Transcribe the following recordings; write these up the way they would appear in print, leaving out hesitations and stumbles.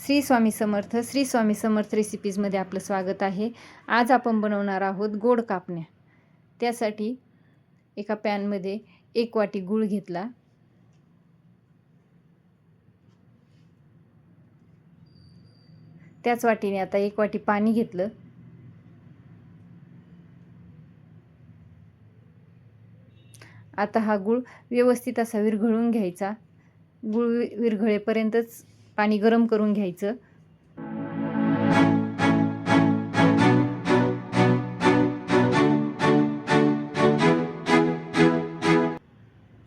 श्री स्वामी समर्थ. श्री स्वामी समर्थ रेसिपीजमध्ये आपलं स्वागत आहे. आज आपण बनवणार आहोत गोड कापण्या. त्यासाठी एका पॅनमध्ये 1 वाटी गूळ घेतला. त्याच वाटीने आता 1 वाटी पाणी घेतलं. आता हा गूळ व्यवस्थित असा विरघळून घ्यायचा. गूळ विरघळेपर्यंतच पाणी गरम करून घ्यायचं.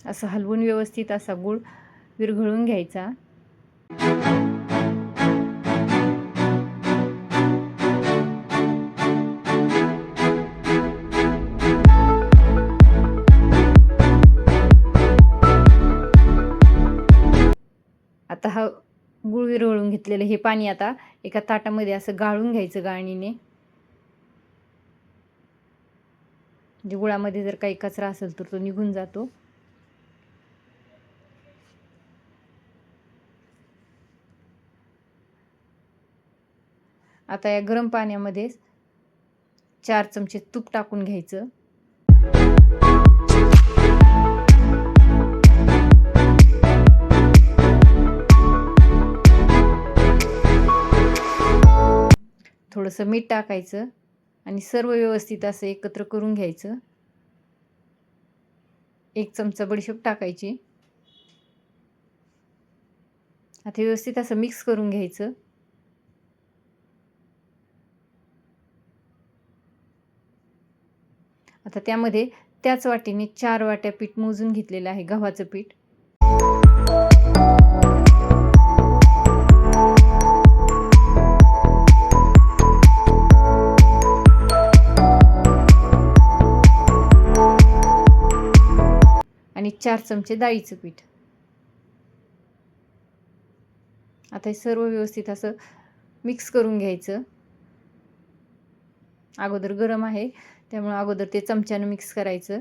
असं हलवून व्यवस्थित असा गूळ विरघळून घ्यायचा. आता हा गूळ विरघळून घेतलेलं हे पाणी आता एका ताटामध्ये असं गाळून घ्यायचं गाळणीने. म्हणजे गुळामध्ये जर काही कचरा असेल तर तो निघून जातो. आता या गरम पाण्यामध्ये 4 चमचे तूप टाकून घ्यायचं. थोडंसं मीठ टाकायचं आणि सर्व व्यवस्थित असं एकत्र करून घ्यायचं. 1 चमचा बडीशेप टाकायची. आता व्यवस्थित असं मिक्स करून घ्यायचं. आता त्यामध्ये त्याच वाटीने 4 वाट्या पीठ मोजून घेतलेलं आहे, गव्हाचं पीठ. आणि 4 चमचे डाळीचं पीठ. आता हे सर्व व्यवस्थित असं मिक्स करून घ्यायचं. अगोदर गरम आहे त्यामुळे अगोदर ते चमच्याने मिक्स करायचं.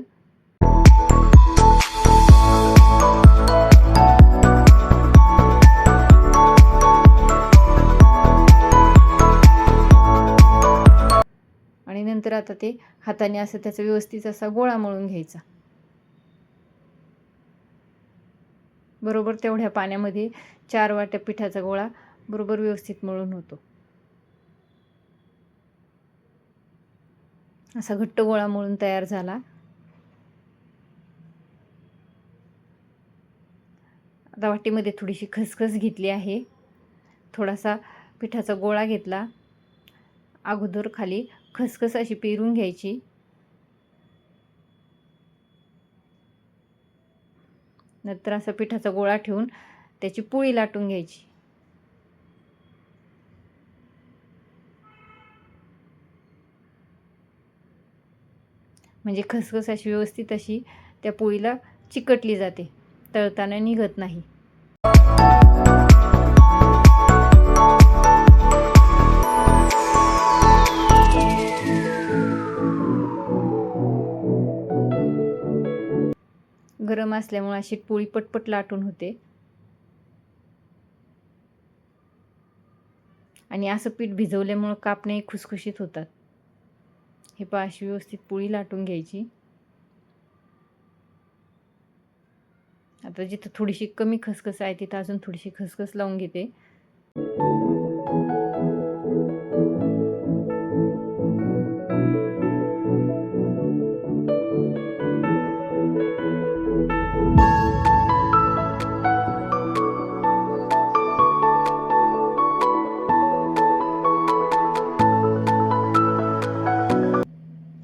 आणि नंतर आता ते हाताने असं त्याचा व्यवस्थित असा गोळा मळून घ्यायचा. बरोबर तेवढ्या पाण्यामध्ये 4 वाट्या पिठाचा गोळा बरोबर व्यवस्थित मळून होतो. असा घट्ट गोळा मळून तयार झाला. आता वाटीमध्ये थोडीशी खसखस घेतली आहे. थोडासा पिठाचा गोळा घेतला. अगोदर खाली खसखस अशी पेरून घ्यायची. नंतर असा पिठाचा गोळा ठेवून त्याची पोळी लाटून घ्यायची. म्हणजे खसखस अशी व्यवस्थित अशी त्या पोळीला चिकटली जाते, तळताना निघत नाही. गरम असल्यामुळे अशी पोळी पटपट लाटून होते. आणि असं पीठ भिजवल्यामुळे कापणे खुसखुशीत होतात. हे पहा, अशी व्यवस्थित पोळी लाटून घ्यायची. आता जिथं थोडीशी कमी खसखस आहे तिथं अजून थोडीशी खसखस लावून घेते.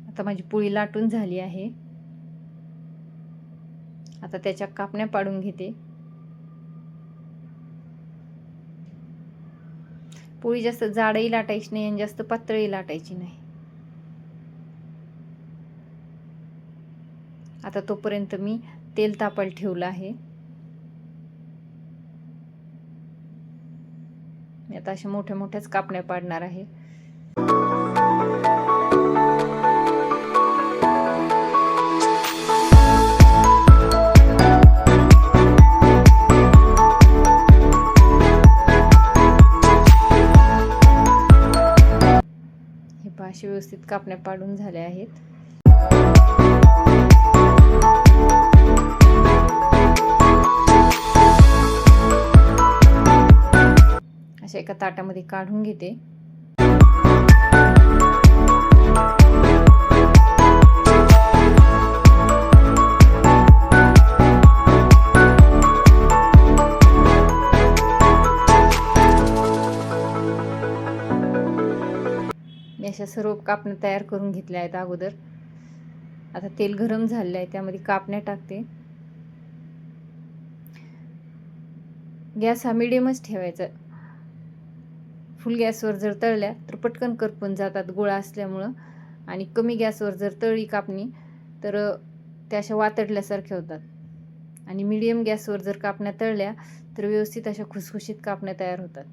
आता माझी पोळी लाटून झाली आहे. आता त्याच्या कापण्या पाडून घेते. पोळी जास्त जाडही लाटायची नाही आणि जास्त पातळही लाटायची नाही. आता तोपर्यंत मी तेल तापायला ठेवलं आहे. मी आता अशा मोठ्या मोठ्याच कापण्या पाडणार आहे. अशी व्यवस्थित कापण्या पाडून झाल्या आहेत. अशा एका ताटामध्ये काढून घेते. मी अशा सर्व कापण्या तयार करून घेतल्या आहेत अगोदर. आता तेल गरम झालेलं आहे, त्यामध्ये कापण्या टाकते. गॅस हा मिडियमच ठेवायचा. फुल गॅसवर जर तळल्या तर पटकन करपून जातात गोळा असल्यामुळं, आणि कमी गॅसवर जर तळली कापणी तर त्या अशा वातडल्यासारख्या होतात. आणि मिडियम गॅसवर जर कापण्या तळल्या तर व्यवस्थित अशा खुसखुशीत कापण्या तयार होतात.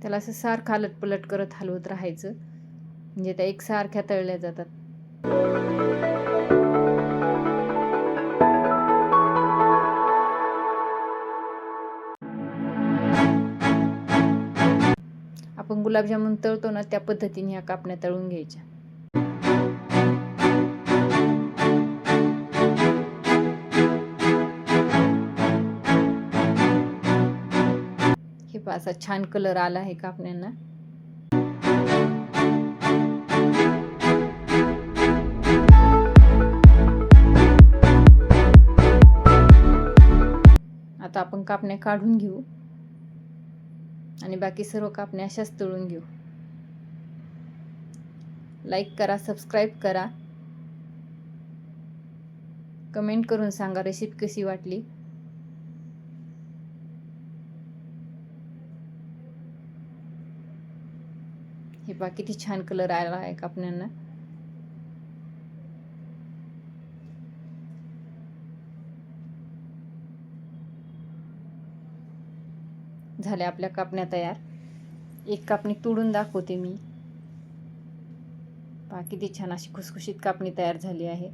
त्याला असं सारखं अलटपलट करत हलवत राहायचं, म्हणजे त्या एकसारख्या तळल्या जातात. आपण गुलाबजामुन तळतो ना, त्या पद्धतीने ह्या कापण्या तळून घ्यायच्या. हे पहा, असा छान कलर आला आहे कापण्यांना. आता आपण कापण्या काढून घेऊ आणि बाकी सर्व कापण्या अशाच तळून घेऊ. लाईक करा, सबस्क्राईब करा, कमेंट करून सांगा रेसिपी कशी वाटली. हे पहा किती छान कलर आला आहे कापण्यांना. झाल्या आपल्या कापण्या तयार. एक कापणी तोडून दाखवते मी. पहा किती छान अशी खुसखुशीत कापणी तयार झाली आहे.